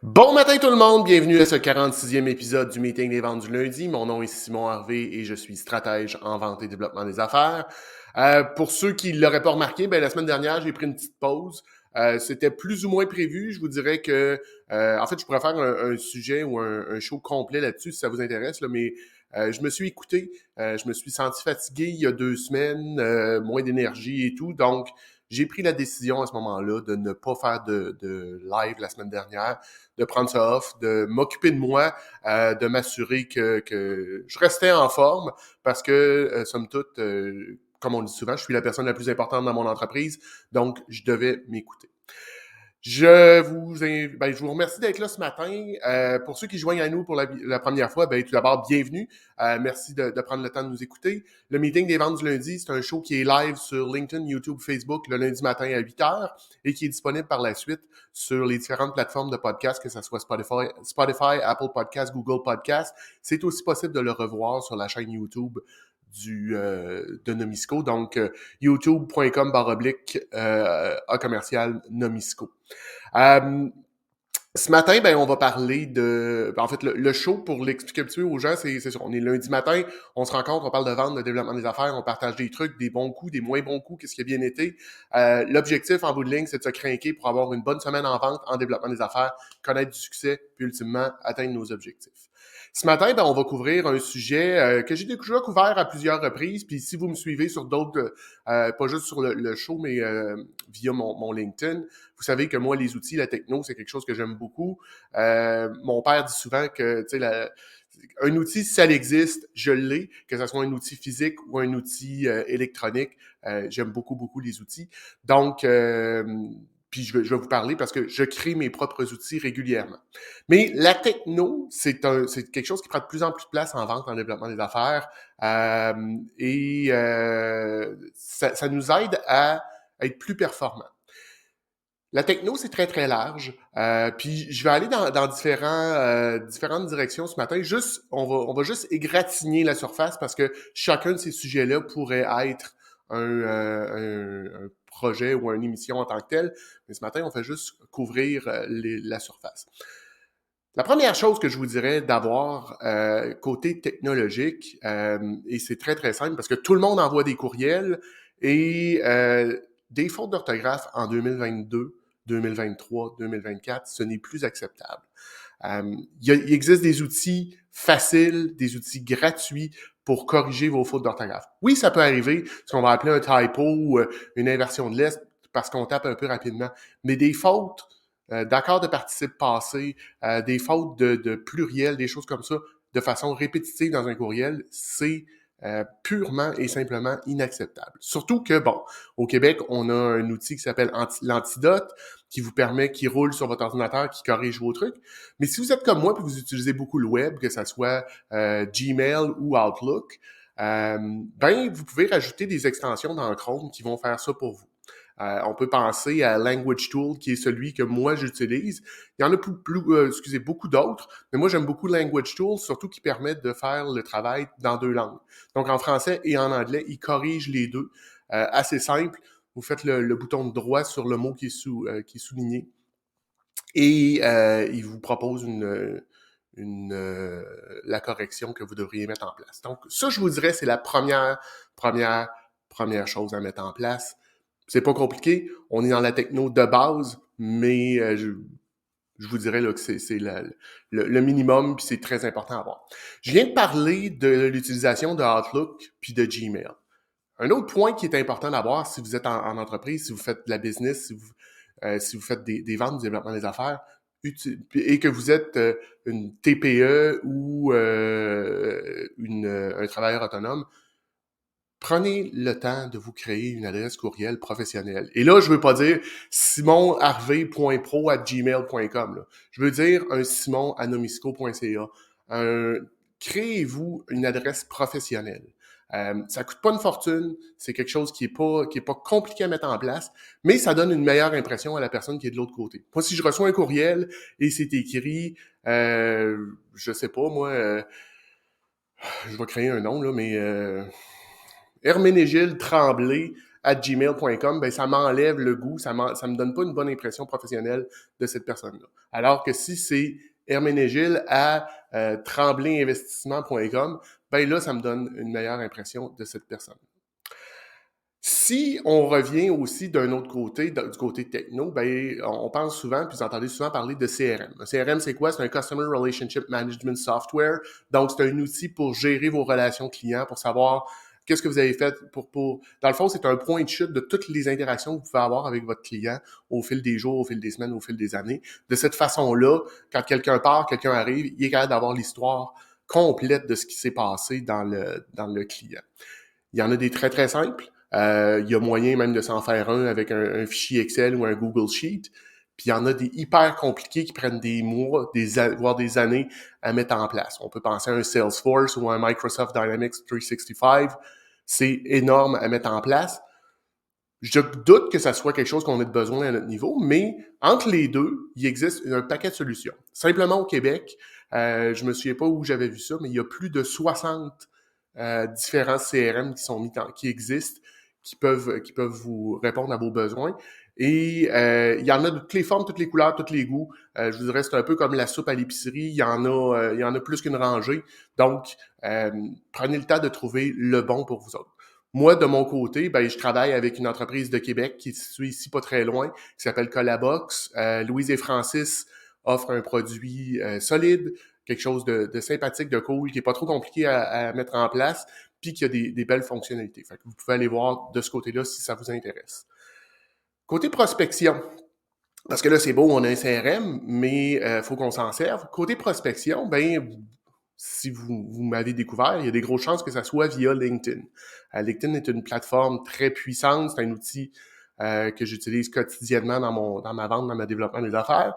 Bon matin tout le monde, bienvenue à ce 46e épisode du Meeting des ventes du lundi. Mon nom est Simon Harvey et je suis stratège en vente et développement des affaires. Pour ceux qui ne l'auraient pas remarqué, la semaine dernière, j'ai pris une petite pause. C'était plus ou moins prévu. Je vous dirais que, en fait, je pourrais faire un sujet ou un show complet là-dessus si ça vous intéresse, là, mais je me suis écouté. Je me suis senti fatigué il y a 2 semaines, moins d'énergie et tout. Donc, j'ai pris la décision à ce moment-là de ne pas faire de live la semaine dernière, de prendre ça off, de m'occuper de moi, de m'assurer que je restais en forme parce que, somme toute, comme on le dit souvent, je suis la personne la plus importante dans mon entreprise, donc je devais m'écouter. Je vous remercie d'être là ce matin. Pour ceux qui joignent à nous pour la première fois, tout d'abord, bienvenue. Merci de prendre le temps de nous écouter. Le Meeting des ventes du lundi, c'est un show qui est live sur LinkedIn, YouTube, Facebook le lundi matin à 8h et qui est disponible par la suite sur les différentes plateformes de podcast, que ce soit Spotify, Apple Podcast, Google Podcast. C'est aussi possible de le revoir sur la chaîne YouTube de Nomisco, donc youtube.com/A commercial Nomisco. Ce matin, on va parler en fait, le show, pour l'expliquer un petit peu aux gens, c'est ça. On est lundi matin, on se rencontre, on parle de vente, de développement des affaires, on partage des trucs, des bons coups, des moins bons coups, qu'est-ce qui a bien été. L'objectif, en bout de ligne, c'est de se craquer pour avoir une bonne semaine en vente, en développement des affaires, connaître du succès, puis ultimement, atteindre nos objectifs. Ce matin, on va couvrir un sujet que j'ai déjà couvert à plusieurs reprises, puis si vous me suivez sur d'autres, pas juste sur le show, mais via mon LinkedIn, vous savez que moi, les outils, la techno, c'est quelque chose que j'aime beaucoup. Mon père dit souvent que, tu sais, un outil, si ça existe, je l'ai, que ce soit un outil physique ou un outil électronique. J'aime beaucoup, beaucoup les outils. Donc, puis je vais vous parler parce que je crée mes propres outils régulièrement. Mais la techno, c'est quelque chose qui prend de plus en plus de place en vente, en développement des affaires. Ça nous aide à être plus performants. La techno, c'est très, très large. Puis je vais aller dans différentes directions ce matin. On va juste égratigner la surface parce que chacun de ces sujets-là pourrait être un projet ou une émission en tant que tel. Mais ce matin, on fait juste couvrir la surface. La première chose que je vous dirais d'avoir côté technologique, et c'est très, très simple parce que tout le monde envoie des courriels et des fautes d'orthographe en 2022, 2023, 2024, ce n'est plus acceptable. Il existe des outils faciles, des outils gratuits pour corriger vos fautes d'orthographe. Oui, ça peut arriver, ce qu'on va appeler un typo ou une inversion de lettre parce qu'on tape un peu rapidement, mais des fautes d'accords de participe passé, des fautes de pluriel, des choses comme ça, de façon répétitive dans un courriel, c'est purement et simplement inacceptable. Surtout que, au Québec, on a un outil qui s'appelle l'Antidote, qui roule sur votre ordinateur, qui corrige vos trucs. Mais si vous êtes comme moi et vous utilisez beaucoup le web, que ce soit Gmail ou Outlook, vous pouvez rajouter des extensions dans Chrome qui vont faire ça pour vous. On peut penser à Language Tool, qui est celui que moi j'utilise. Il y en a beaucoup d'autres, mais moi j'aime beaucoup Language Tool, surtout qui permet de faire le travail dans 2 langues. Donc en français et en anglais, il corrige les deux. Assez simple. Vous faites le bouton de droit sur le mot qui est souligné et il vous propose la correction que vous devriez mettre en place. Donc ça, je vous dirais, c'est la première chose à mettre en place. C'est pas compliqué. On est dans la techno de base, mais je vous dirais là, que c'est le minimum, puis c'est très important à avoir. Je viens de parler de l'utilisation de Outlook puis de Gmail. Un autre point qui est important d'avoir si vous êtes en entreprise, si vous faites de la business, si vous faites des ventes, du développement des affaires, et que vous êtes une TPE ou un travailleur autonome, prenez le temps de vous créer une adresse courriel professionnelle. Et là, je veux pas dire simonharvey.pro@gmail.com. Je veux dire un simon@nomisco.ca. Créez-vous une adresse professionnelle. Ça coûte pas une fortune, c'est quelque chose qui est pas compliqué à mettre en place, mais ça donne une meilleure impression à la personne qui est de l'autre côté. Moi, si je reçois un courriel et c'est écrit, je sais pas, moi, je vais créer un nom, là, mais Herménégilde Tremblay gmail.com, ben, ça m'enlève le goût, ça me donne pas une bonne impression professionnelle de cette personne-là. Alors que si c'est Herménégil à tremblay-investissement.com, ben là, ça me donne une meilleure impression de cette personne. Si on revient aussi d'un autre côté, du côté techno, ben, on pense souvent, puis vous entendez souvent parler de CRM. Un CRM, c'est quoi? C'est un Customer Relationship Management Software. Donc, c'est un outil pour gérer vos relations clients, pour savoir qu'est-ce que vous avez fait pour... Dans le fond, c'est un point de chute de toutes les interactions que vous pouvez avoir avec votre client au fil des jours, au fil des semaines, au fil des années. De cette façon-là, quand quelqu'un part, quelqu'un arrive, il est capable d'avoir l'histoire complète de ce qui s'est passé dans le client. Il y en a des très, très simples. Il y a moyen même de s'en faire un avec un fichier Excel ou un Google Sheet. Puis il y en a des hyper compliqués qui prennent des mois, voire des années à mettre en place. On peut penser à un Salesforce ou un Microsoft Dynamics 365. C'est énorme à mettre en place. Je doute que ça soit quelque chose qu'on ait besoin à notre niveau, mais entre les deux, il existe un paquet de solutions. Simplement au Québec, je me souviens pas où j'avais vu ça, mais il y a plus de 60 différents CRM qui existent, qui peuvent vous répondre à vos besoins. Et il y en a de toutes les formes, toutes les couleurs, tous les goûts. Je vous dirais, c'est un peu comme la soupe à l'épicerie. Il y en a plus qu'une rangée. Donc, prenez le temps de trouver le bon pour vous autres. Moi, de mon côté, ben, je travaille avec une entreprise de Québec qui est située ici pas très loin, qui s'appelle Colabox. Louise et Francis offrent un produit solide, quelque chose de sympathique, de cool, qui est pas trop compliqué à mettre en place, puis qui a des belles fonctionnalités. Fait que vous pouvez aller voir de ce côté-là si ça vous intéresse. Côté prospection, parce que là, c'est beau, on a un CRM, mais faut qu'on s'en serve. Côté prospection, ben, si vous m'avez découvert, il y a des grosses chances que ça soit via LinkedIn. LinkedIn est une plateforme très puissante, c'est un outil que j'utilise quotidiennement dans ma vente, dans mon développement des affaires.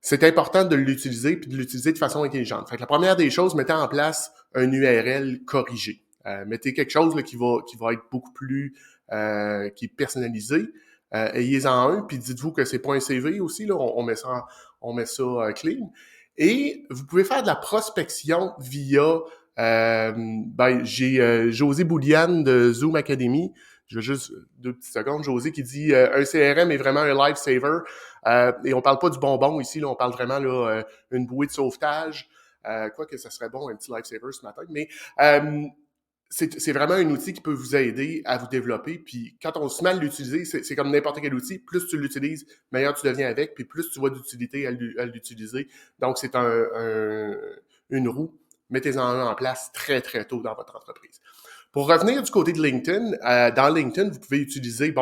C'est important de l'utiliser puis de l'utiliser de façon intelligente. Fait que la première des choses, mettez en place un URL corrigé. Mettez quelque chose là, qui va être beaucoup plus qui est personnalisé. Ayez-en un, puis dites-vous que c'est pas un CV aussi, là, on met ça clean. Et vous pouvez faire de la prospection via j'ai José Bouliane de Zoom Academy. Je veux juste 2 petites secondes. José qui dit un CRM est vraiment un lifesaver. Et on parle pas du bonbon ici, là, on parle vraiment là, une bouée de sauvetage. Quoique ça serait bon, un petit lifesaver ce matin. Mais c'est vraiment un outil qui peut vous aider à vous développer. Puis quand on se met à l'utiliser, c'est comme n'importe quel outil. Plus tu l'utilises, meilleur tu deviens avec, puis plus tu vois d'utilité à l'utiliser. Donc, c'est une roue. Mettez-en un en place très, très tôt dans votre entreprise. Pour revenir du côté de LinkedIn, dans LinkedIn, vous pouvez utiliser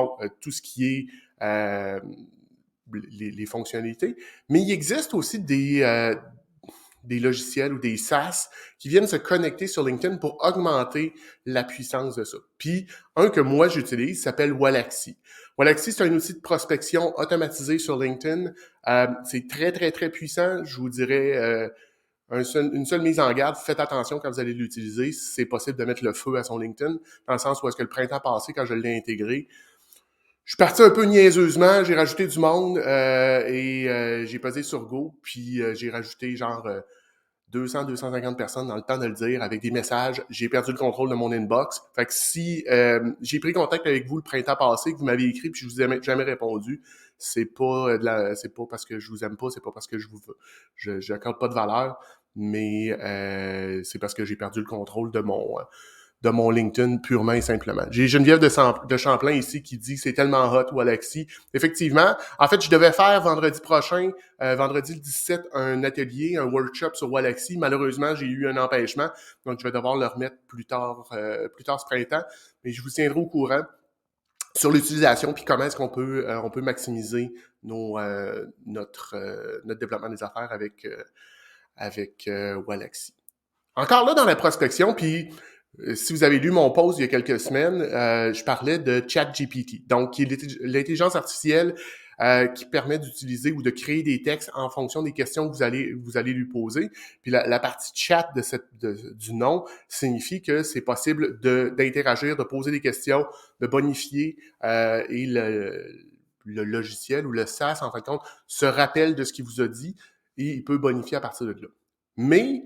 tout ce qui est les fonctionnalités, mais il existe aussi des logiciels ou des SaaS qui viennent se connecter sur LinkedIn pour augmenter la puissance de ça. Puis, un que moi j'utilise s'appelle Wallaxy. Wallaxy, c'est un outil de prospection automatisé sur LinkedIn. C'est très, très, très puissant. Je vous dirais une seule mise en garde, faites attention quand vous allez l'utiliser. C'est possible de mettre le feu à son LinkedIn, dans le sens où est-ce que le printemps passé, quand je l'ai intégré, je suis parti un peu niaiseusement, j'ai rajouté du monde et j'ai posé sur Go, puis j'ai rajouté genre 200-250 personnes dans le temps de le dire avec des messages. J'ai perdu le contrôle de mon inbox. Fait que si j'ai pris contact avec vous le printemps passé, que vous m'avez écrit puis je vous ai jamais répondu, c'est pas c'est pas parce que je vous aime pas, c'est pas parce que j'accorde pas de valeur, mais c'est parce que j'ai perdu le contrôle de mon LinkedIn purement et simplement. J'ai Geneviève de Champlain ici qui dit c'est tellement hot ou Alexis. Effectivement, en fait, je devais faire vendredi prochain, vendredi le 17, un atelier, un workshop sur Wallaxy. Malheureusement, j'ai eu un empêchement, donc je vais devoir le remettre plus tard ce printemps. Mais je vous tiendrai au courant sur l'utilisation puis comment est-ce qu'on peut maximiser notre développement des affaires avec Wallaxy. Encore là dans la prospection, puis si vous avez lu mon post il y a quelques semaines, je parlais de ChatGPT, donc qui est l'intelligence artificielle qui permet d'utiliser ou de créer des textes en fonction des questions que vous allez lui poser. Puis la partie chat du nom signifie que c'est possible d'interagir, de poser des questions, de bonifier et le logiciel ou le SaaS, en fin de compte, se rappelle de ce qu'il vous a dit et il peut bonifier à partir de là. Mais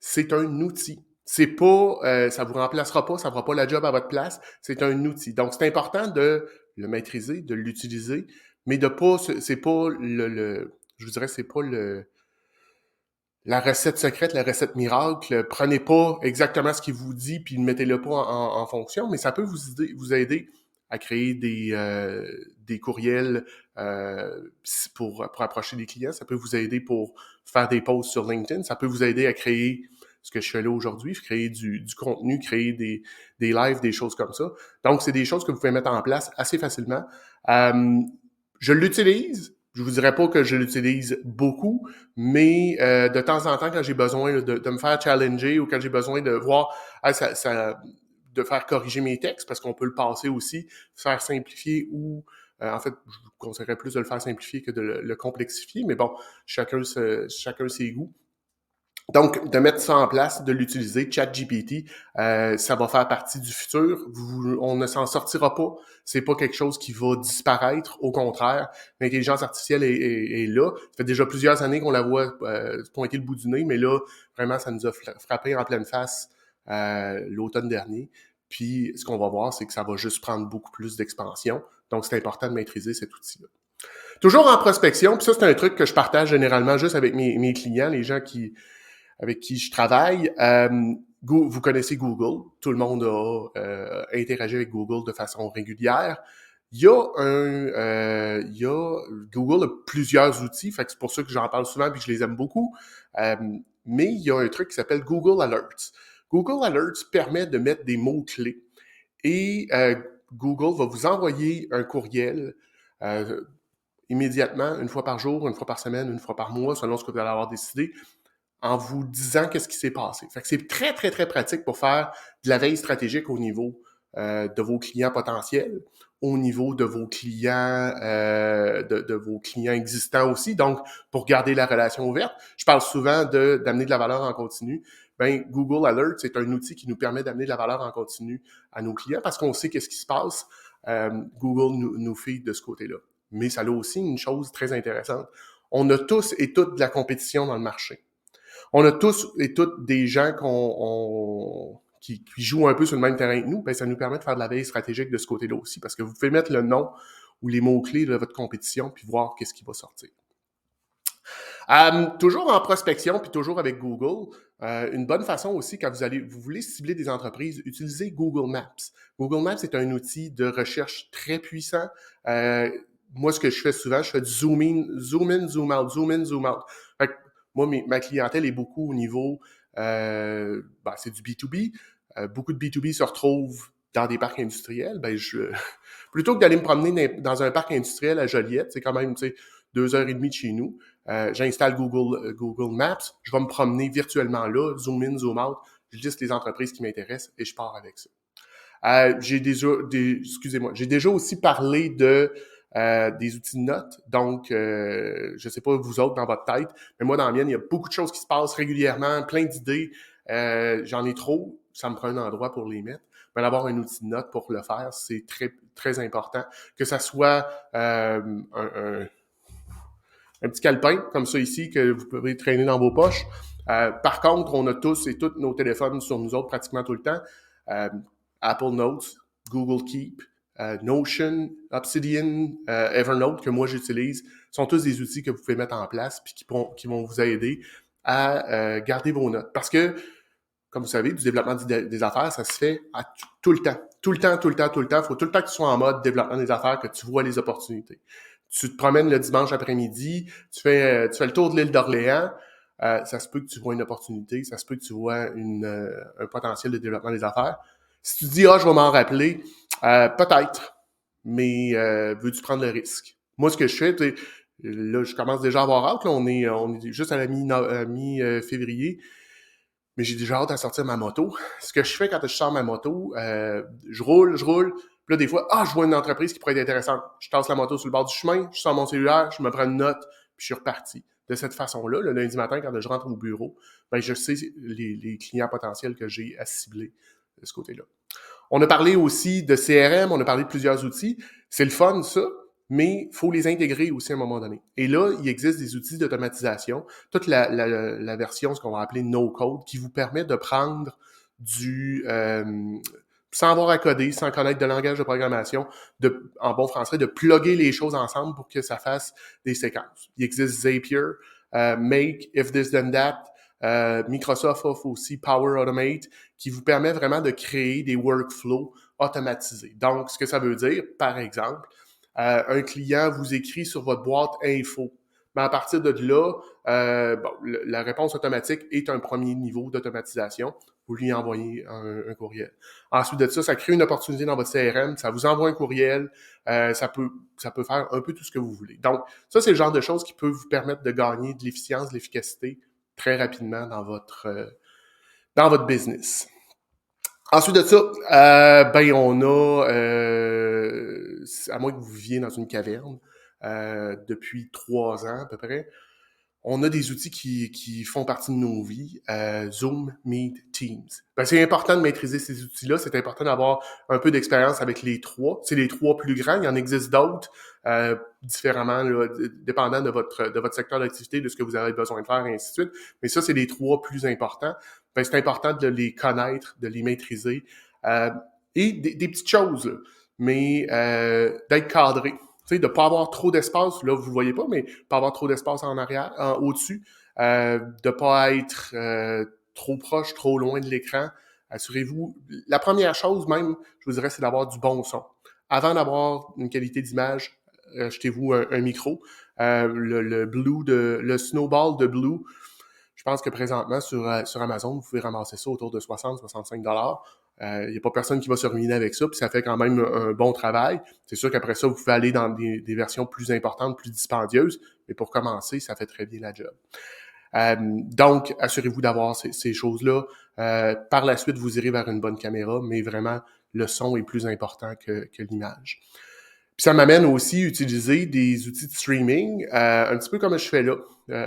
c'est un outil. ça vous remplacera pas, ça fera pas la job à votre place. C'est un outil. Donc, c'est important de le maîtriser, de l'utiliser, mais de pas, c'est pas je vous dirais, c'est pas la recette secrète, la recette miracle. Prenez pas exactement ce qu'il vous dit puis mettez-le pas en fonction, mais ça peut vous aider à créer des courriels pour approcher des clients. Ça peut vous aider pour faire des posts sur LinkedIn. Ça peut vous aider à créer ce que je fais là aujourd'hui, créer du contenu, créer des lives, des choses comme ça. Donc, c'est des choses que vous pouvez mettre en place assez facilement. Je l'utilise. Je vous dirais pas que je l'utilise beaucoup, mais de temps en temps, quand j'ai besoin de me faire challenger ou quand j'ai besoin de voir de faire corriger mes textes, parce qu'on peut le passer aussi, faire simplifier ou en fait, je vous conseillerais plus de le faire simplifier que de le complexifier, mais bon, chacun ses goûts. Donc, de mettre ça en place, de l'utiliser, ChatGPT, ça va faire partie du futur. On ne s'en sortira pas. C'est pas quelque chose qui va disparaître. Au contraire, l'intelligence artificielle est là. Ça fait déjà plusieurs années qu'on la voit pointer le bout du nez, mais là, vraiment, ça nous a frappé en pleine face l'automne dernier. Puis, ce qu'on va voir, c'est que ça va juste prendre beaucoup plus d'expansion. Donc, c'est important de maîtriser cet outil-là. Toujours en prospection, puis ça, c'est un truc que je partage généralement juste avec mes clients, les gens avec qui je travaille. Vous connaissez Google. Tout le monde a interagi avec Google de façon régulière. Google a plusieurs outils, fait que c'est pour ça que j'en parle souvent et que je les aime beaucoup. Mais il y a un truc qui s'appelle Google Alerts. Google Alerts permet de mettre des mots-clés et Google va vous envoyer un courriel immédiatement, une fois par jour, une fois par semaine, une fois par mois, selon ce que vous allez avoir décidé, en vous disant qu'est-ce qui s'est passé. Fait que c'est très, très, très pratique pour faire de la veille stratégique au niveau de vos clients potentiels, au niveau de vos clients, de vos clients existants aussi. Donc, pour garder la relation ouverte, je parle souvent d'amener de la valeur en continu. Ben, Google Alert, c'est un outil qui nous permet d'amener de la valeur en continu à nos clients parce qu'on sait qu'est-ce qui se passe. Google nous fait de ce côté-là. Mais ça a aussi une chose très intéressante. On a tous et toutes de la compétition dans le marché. On a tous et toutes des gens qui jouent un peu sur le même terrain que nous, ben ça nous permet de faire de la veille stratégique de ce côté-là aussi, parce que vous pouvez mettre le nom ou les mots-clés de votre compétition, puis voir qu'est-ce qui va sortir. Toujours en prospection, puis toujours avec Google, une bonne façon aussi, quand vous voulez cibler des entreprises, utilisez Google Maps. Google Maps est un outil de recherche très puissant. Moi, ce que je fais souvent, je fais du zoom in, zoom out. Fait que moi, ma clientèle est beaucoup au niveau, c'est du B2B. Beaucoup de B2B se retrouvent dans des parcs industriels. Plutôt que d'aller me promener dans un parc industriel à Joliette, c'est quand même, 2h30 de chez nous. J'installe Google Maps, je vais me promener virtuellement là, zoom in, zoom out, je liste les entreprises qui m'intéressent et je pars avec ça. J'ai déjà aussi parlé des outils de notes. Donc, je sais pas vous autres dans votre tête, mais moi dans la mienne, il y a beaucoup de choses qui se passent régulièrement, plein d'idées. J'en ai trop, ça me prend un endroit pour les mettre. Mais d'avoir un outil de notes pour le faire, c'est très, très important. Que ça soit un petit calepin comme ça ici que vous pouvez traîner dans vos poches. Par contre, on a tous et toutes nos téléphones sur nous autres pratiquement tout le temps. Apple Notes, Google Keep, Notion, Obsidian, Evernote que moi j'utilise sont tous des outils que vous pouvez mettre en place puis qui vont vous aider à garder vos notes. Parce que, comme vous savez, du développement des affaires, ça se fait tout le temps. Tout le temps. Il faut tout le temps que tu sois en mode développement des affaires, que tu vois les opportunités. Tu te promènes le dimanche après-midi, tu fais le tour de l'île d'Orléans, ça se peut que tu vois une opportunité, ça se peut que tu vois un potentiel de développement des affaires. Si tu te dis, je vais m'en rappeler, peut-être, mais veux-tu prendre le risque? Moi, ce que je fais, là, je commence déjà à avoir hâte, là, on est juste à la mi-février, mais j'ai déjà hâte à sortir ma moto. Ce que je fais quand je sors ma moto, je roule, puis là, des fois, je vois une entreprise qui pourrait être intéressante. Je tasse la moto sur le bord du chemin, je sors mon cellulaire, je me prends une note, puis je suis reparti. De cette façon-là, le lundi matin, quand je rentre au bureau, je sais les clients potentiels que j'ai à cibler de ce côté-là. On a parlé aussi de CRM, on a parlé de plusieurs outils. C'est le fun, ça, mais il faut les intégrer aussi à un moment donné. Et là, il existe des outils d'automatisation, toute la version, ce qu'on va appeler no-code, qui vous permet de prendre sans avoir à coder, sans connaître de langage de programmation, en bon français, de plugger les choses ensemble pour que ça fasse des séquences. Il existe Zapier, Make, If This Then That. Microsoft offre aussi Power Automate, qui vous permet vraiment de créer des workflows automatisés. Donc, ce que ça veut dire, par exemple, un client vous écrit sur votre boîte info. Mais à partir de là, la réponse automatique est un premier niveau d'automatisation. Vous lui envoyez un courriel. Ensuite de ça, ça crée une opportunité dans votre CRM, ça vous envoie un courriel, ça peut faire un peu tout ce que vous voulez. Donc, ça, c'est le genre de choses qui peut vous permettre de gagner de l'efficience, de l'efficacité très rapidement dans votre business. Ensuite de ça, on a, à moins que vous viviez dans une caverne depuis 3 ans à peu près, on a des outils qui font partie de nos vies, Zoom, Meet, Teams. C'est important de maîtriser ces outils-là, c'est important d'avoir un peu d'expérience avec les 3. C'est les 3 plus grands, il y en existe d'autres, différemment, là, dépendant de votre secteur d'activité, de ce que vous avez besoin de faire, et ainsi de suite. Mais ça, c'est les 3 plus importants. C'est important de les connaître, de les maîtriser, et des petites choses, là, mais d'être cadré. Tu sais, de ne pas avoir trop d'espace, là, vous ne le voyez pas, mais pas avoir trop d'espace en arrière, au-dessus, de ne pas être trop proche, trop loin de l'écran. Assurez-vous, la première chose même, je vous dirais, c'est d'avoir du bon son. Avant d'avoir une qualité d'image, achetez-vous un micro. Le Snowball de Blue, je pense que présentement, sur Amazon, vous pouvez ramasser ça autour de 60-65 $. Il n'y a pas personne qui va se ruiner avec ça, puis ça fait quand même un bon travail. C'est sûr qu'après ça, vous pouvez aller dans des versions plus importantes, plus dispendieuses, mais pour commencer, ça fait très bien la job. Donc, assurez-vous d'avoir ces choses-là. Par la suite, vous irez vers une bonne caméra, mais vraiment, le son est plus important que l'image. Puis ça m'amène aussi à utiliser des outils de streaming, un petit peu comme je fais là.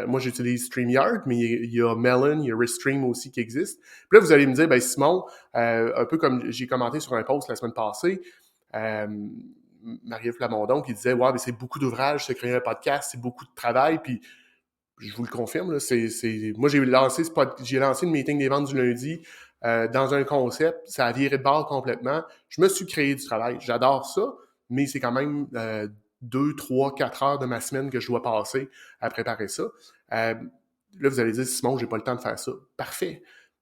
Moi, j'utilise StreamYard, mais il y a Melon, il y a Restream aussi qui existe. Puis là, vous allez me dire, Simon, un peu comme j'ai commenté sur un post la semaine passée, Marie-Ève Plamondon qui disait, ouais, mais c'est beaucoup d'ouvrages, se créer un podcast, c'est beaucoup de travail, puis je vous le confirme, là, moi, j'ai lancé le meeting des ventes du lundi dans un concept, ça a viré de bord complètement. Je me suis créé du travail, j'adore ça, mais c'est quand même 2, 3, 4 heures de ma semaine que je dois passer à préparer ça. Là, vous allez dire, Simon, j'ai pas le temps de faire ça. Parfait.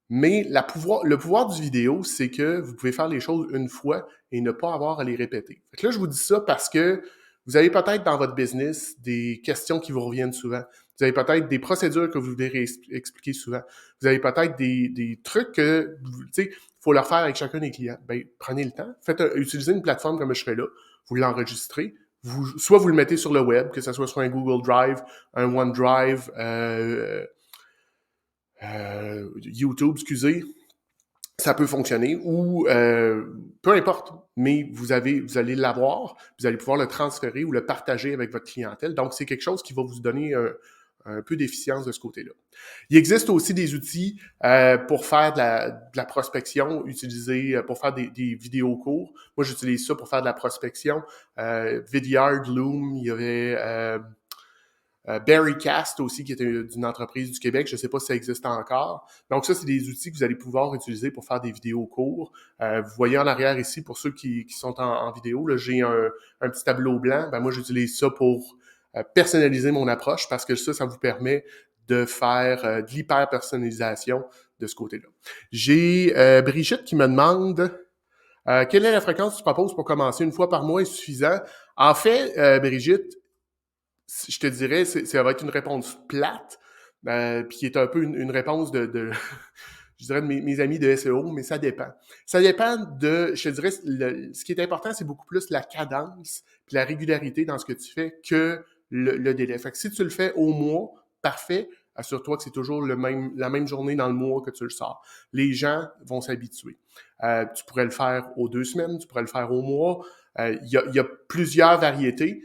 Mais le pouvoir du vidéo, c'est que vous pouvez faire les choses une fois et ne pas avoir à les répéter. Fait que là, je vous dis ça parce que vous avez peut-être dans votre business des questions qui vous reviennent souvent. Vous avez peut-être des procédures que vous devez expliquer souvent. Vous avez peut-être des trucs que, tu sais, il faut leur faire avec chacun des clients. Prenez le temps. Utilisez une plateforme comme je fais là. Vous l'enregistrez. Soit vous le mettez sur le web, que ce soit sur un Google Drive, un OneDrive, YouTube, excusez, ça peut fonctionner, ou peu importe, mais vous allez l'avoir, vous allez pouvoir le transférer ou le partager avec votre clientèle. Donc, c'est quelque chose qui va vous donner un peu d'efficience de ce côté-là. Il existe aussi des outils pour faire de la prospection, pour faire des vidéos courts. Moi, j'utilise ça pour faire de la prospection. Vidyard, Loom, il y avait Berrycast aussi, qui était d'une entreprise du Québec. Je ne sais pas si ça existe encore. Donc ça, c'est des outils que vous allez pouvoir utiliser pour faire des vidéos courts. Vous voyez en arrière ici, pour ceux qui sont en vidéo, là, j'ai un petit tableau blanc. Moi, j'utilise ça pour personnaliser mon approche parce que ça vous permet de faire de l'hyper-personnalisation de ce côté-là. J'ai Brigitte qui me demande quelle est la fréquence que tu proposes pour commencer? Une fois par mois est suffisant? En fait, Brigitte, je te dirais, ça va être une réponse plate, puis qui est un peu une réponse de je dirais, de mes amis de SEO, mais ça dépend. Ça dépend je te dirais, ce qui est important, c'est beaucoup plus la cadence puis la régularité dans ce que tu fais que le délai. Fait que si tu le fais au mois, parfait, assure-toi que c'est toujours la même journée dans le mois que tu le sors. Les gens vont s'habituer. Tu pourrais le faire aux 2 semaines, tu pourrais le faire au mois. Il y a plusieurs variétés.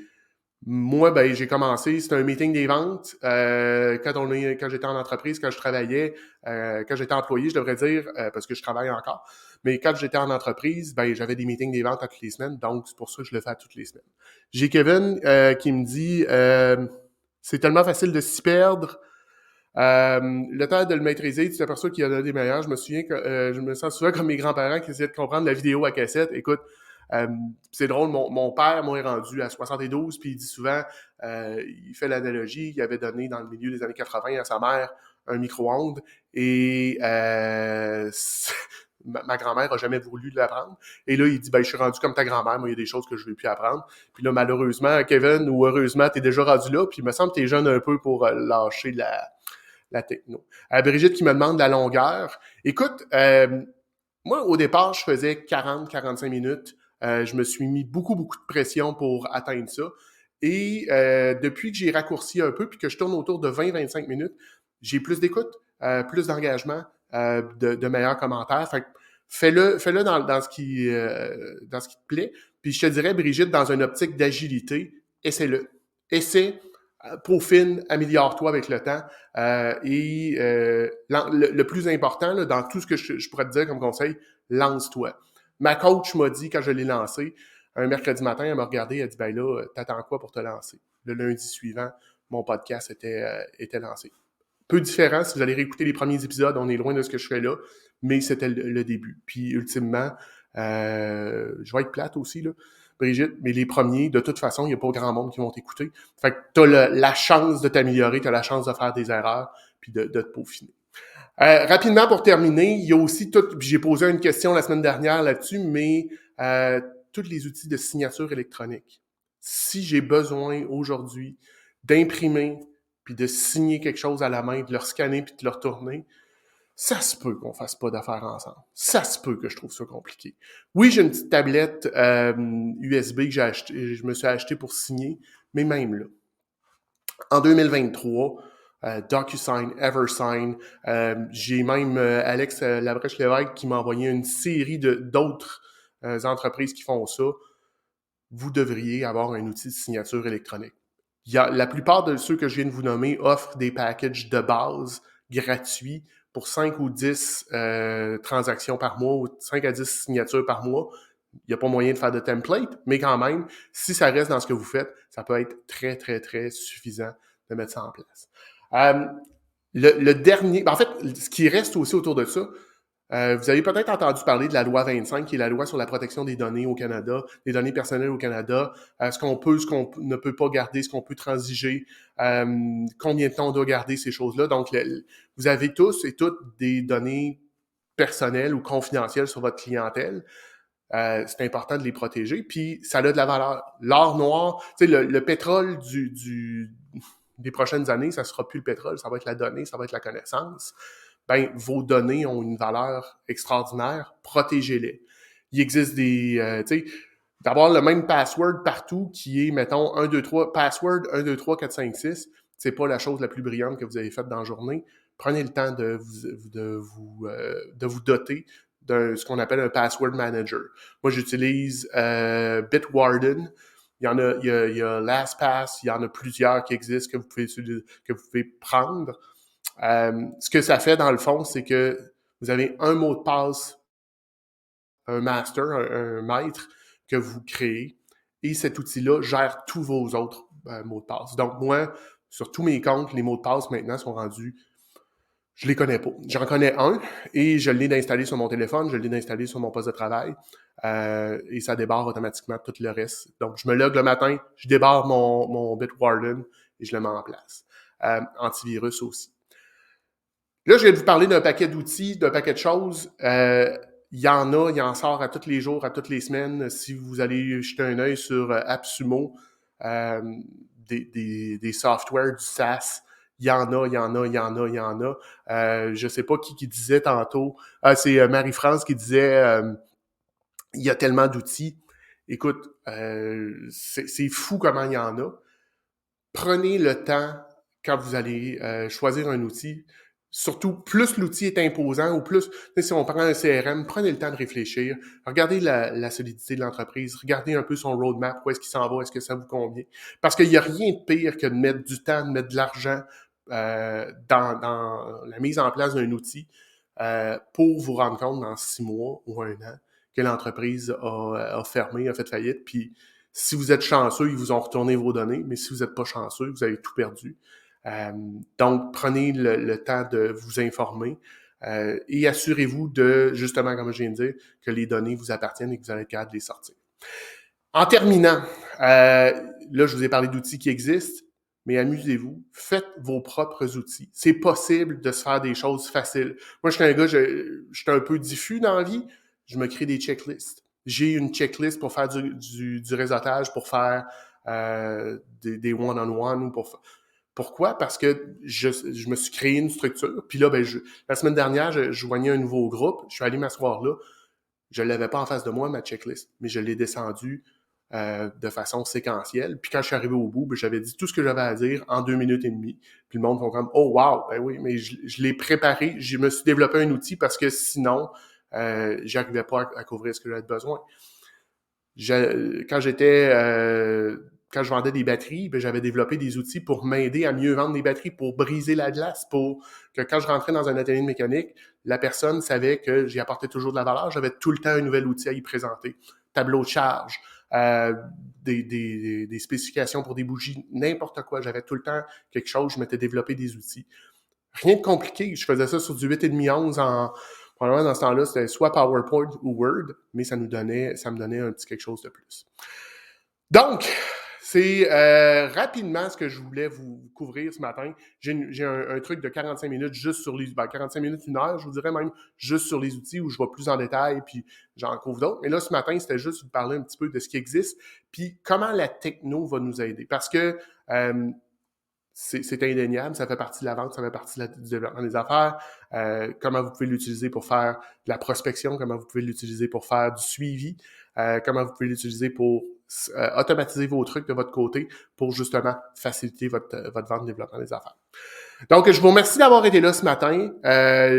Moi, j'ai commencé, c'était un meeting des ventes. Quand j'étais en entreprise, quand je travaillais, quand j'étais employé, je devrais dire, parce que je travaille encore. Mais quand j'étais en entreprise, j'avais des meetings des ventes à toutes les semaines, donc c'est pour ça que je le fais à toutes les semaines. J'ai Kevin qui me dit c'est tellement facile de s'y perdre. Le temps de le maîtriser, tu t'aperçois qu'il y en a des meilleurs. Je me souviens que je me sens souvent comme mes grands-parents qui essayaient de comprendre la vidéo à cassette. Écoute, euh, c'est drôle, mon père, moi, est rendu à 72, puis il dit souvent, il fait l'analogie, il avait donné dans le milieu des années 80 à sa mère un micro-ondes, et ma grand-mère a jamais voulu l'apprendre. Et là, il dit, ben, je suis rendu comme ta grand-mère, moi, il y a des choses que je ne veux plus apprendre. Puis là, malheureusement, Kevin, ou heureusement, tu es déjà rendu là, puis il me semble que tu es jeune un peu pour lâcher la techno. Brigitte qui me demande la longueur. Écoute, moi, au départ, je faisais 40-45 minutes. Je me suis mis beaucoup, beaucoup de pression pour atteindre ça. Et depuis que j'ai raccourci un peu, puis que je tourne autour de 20-25 minutes, j'ai plus d'écoute, plus d'engagement, de meilleurs commentaires. Fait que fais-le dans dans ce qui te plaît. Puis je te dirais, Brigitte, dans une optique d'agilité, essaie-le. Essaie, peaufine, améliore-toi avec le temps. Le plus important, là, dans tout ce que je pourrais te dire comme conseil, lance-toi. Ma coach m'a dit, quand je l'ai lancé, un mercredi matin, elle m'a regardé, elle a dit, ben là, t'attends quoi pour te lancer? Le lundi suivant, mon podcast était lancé. Peu différent, si vous allez réécouter les premiers épisodes, on est loin de ce que je fais là, mais c'était le début. Puis, ultimement, je vais être plate aussi, là, Brigitte, mais les premiers, de toute façon, il n'y a pas grand monde qui vont t'écouter. Fait que tu as la chance de t'améliorer, tu as la chance de faire des erreurs, puis de te peaufiner. Rapidement, pour terminer, il y a aussi j'ai posé une question la semaine dernière là-dessus, mais tous les outils de signature électronique. Si j'ai besoin aujourd'hui d'imprimer, puis de signer quelque chose à la main, de le scanner, puis de le retourner, ça se peut qu'on fasse pas d'affaires ensemble. Ça se peut que je trouve ça compliqué. Oui, j'ai une petite tablette USB que je me suis acheté pour signer, mais même là, en 2023, DocuSign, EverSign, j'ai même Alex Labrèche-Lévesque qui m'a envoyé une série d'autres entreprises qui font ça. Vous devriez avoir un outil de signature électronique. La plupart de ceux que je viens de vous nommer offrent des packages de base gratuits pour 5 ou 10 transactions par mois ou 5 à 10 signatures par mois. Il n'y a pas moyen de faire de template, mais quand même, si ça reste dans ce que vous faites, ça peut être très, très, très suffisant de mettre ça en place. Le dernier, en fait, ce qui reste aussi autour de ça, vous avez peut-être entendu parler de la loi 25, qui est la loi sur la protection des données au Canada, des données personnelles au Canada, ce qu'on peut, ce qu'on ne peut pas garder, ce qu'on peut transiger, combien de temps on doit garder ces choses-là. Donc, vous avez tous et toutes des données personnelles ou confidentielles sur votre clientèle. C'est important de les protéger, puis ça a de la valeur. L'or noir, tu sais, le pétrole des prochaines années, ça sera plus le pétrole, ça va être la donnée, ça va être la connaissance. Ben, vos données ont une valeur extraordinaire, protégez-les. Il existe tu sais, d'avoir le même password partout qui est, mettons, 1, 2, 3, password 1, 2, 3, 4, 5, 6, c'est pas la chose la plus brillante que vous avez faite dans la journée. Prenez le temps de vous doter de ce qu'on appelle un password manager. Moi, j'utilise Bitwarden. Il y a LastPass, il y en a plusieurs qui existent que vous pouvez prendre. Ce que ça fait, dans le fond, c'est que vous avez un mot de passe, un master, un maître que vous créez, et cet outil-là gère tous vos autres mots de passe. Donc, moi, sur tous mes comptes, les mots de passe maintenant sont rendus, je les connais pas. J'en connais un, et je l'ai installé sur mon téléphone, je l'ai installé sur mon poste de travail, et ça débarre automatiquement tout le reste. Donc, je me log le matin, je débarre mon Bitwarden, et je le mets en place. Antivirus aussi. Là, je vais vous parler d'un paquet d'outils, d'un paquet de choses. Il en sort à tous les jours, à toutes les semaines. Si vous allez jeter un œil sur AppSumo, des softwares, du SaaS, il y en a. Je sais pas qui disait tantôt. C'est Marie-France qui disait il y a tellement d'outils. Écoute, c'est fou comment il y en a. Prenez le temps quand vous allez choisir un outil. Surtout, plus l'outil est imposant ou plus, si on prend un CRM, prenez le temps de réfléchir. Regardez la solidité de l'entreprise. Regardez un peu son roadmap. Où est-ce qu'il s'en va? Est-ce que ça vous convient? Parce qu'il n'y a rien de pire que de mettre du temps, de mettre de l'argent dans la mise en place d'un outil pour vous rendre compte dans 6 mois ou 1 an que l'entreprise a fermé, a fait faillite. Puis, si vous êtes chanceux, ils vous ont retourné vos données. Mais si vous n'êtes pas chanceux, vous avez tout perdu. Donc, prenez le temps de vous informer et assurez-vous de, justement, comme je viens de dire, que les données vous appartiennent et que vous allez être capable de les sortir. En terminant, là, je vous ai parlé d'outils qui existent, mais amusez-vous, faites vos propres outils. C'est possible de se faire des choses faciles. Moi, je suis un gars, je suis un peu diffus dans la vie, je me crée des checklists. J'ai une checklist pour faire du réseautage, pour faire des one-on-one. Pourquoi? Parce que je me suis créé une structure. Puis là, la semaine dernière, je joignais un nouveau groupe. Je suis allé m'asseoir là. Je ne l'avais pas en face de moi, ma checklist, mais je l'ai descendue de façon séquentielle. Puis quand je suis arrivé au bout, j'avais dit tout ce que j'avais à dire en 2 minutes et demie. Puis le monde font comme « Oh wow! » Ben oui, mais je l'ai préparé. Je me suis développé un outil parce que sinon, j'arrivais pas à couvrir ce que j'avais besoin. Quand je vendais des batteries, j'avais développé des outils pour m'aider à mieux vendre des batteries, pour briser la glace, pour que quand je rentrais dans un atelier de mécanique, la personne savait que j'y apportais toujours de la valeur. J'avais tout le temps un nouvel outil à y présenter. Tableau de charge, des spécifications pour des bougies, n'importe quoi. J'avais tout le temps quelque chose, je m'étais développé des outils. Rien de compliqué. Je faisais ça sur du 8,5-11 probablement dans ce temps-là, c'était soit PowerPoint ou Word, mais ça me donnait un petit quelque chose de plus. Donc, c'est rapidement ce que je voulais vous couvrir ce matin. J'ai un truc de 45 minutes juste sur les... 45 minutes, 1 heure, je vous dirais même, juste sur les outils où je vais plus en détail, puis j'en couvre d'autres. Mais là, ce matin, c'était juste vous parler un petit peu de ce qui existe, puis comment la techno va nous aider. Parce que c'est indéniable, ça fait partie de la vente, ça fait partie du développement des affaires, comment vous pouvez l'utiliser pour faire de la prospection, comment vous pouvez l'utiliser pour faire du suivi, comment vous pouvez l'utiliser pour automatiser vos trucs de votre côté pour justement faciliter votre vente et développement des affaires. Donc, je vous remercie d'avoir été là ce matin.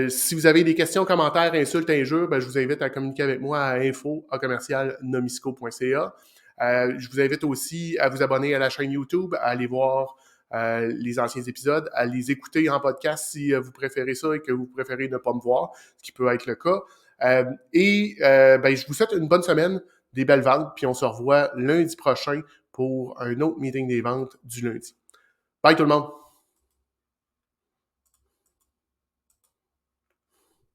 Si vous avez des questions, commentaires, insultes, injures, je vous invite à communiquer avec moi à info@nomisco.ca. Je vous invite aussi à vous abonner à la chaîne YouTube, à aller voir les anciens épisodes, à les écouter en podcast si vous préférez ça et que vous préférez ne pas me voir, ce qui peut être le cas. Je vous souhaite une bonne semaine, des belles ventes, puis on se revoit lundi prochain pour un autre meeting des ventes du lundi. Bye tout le monde!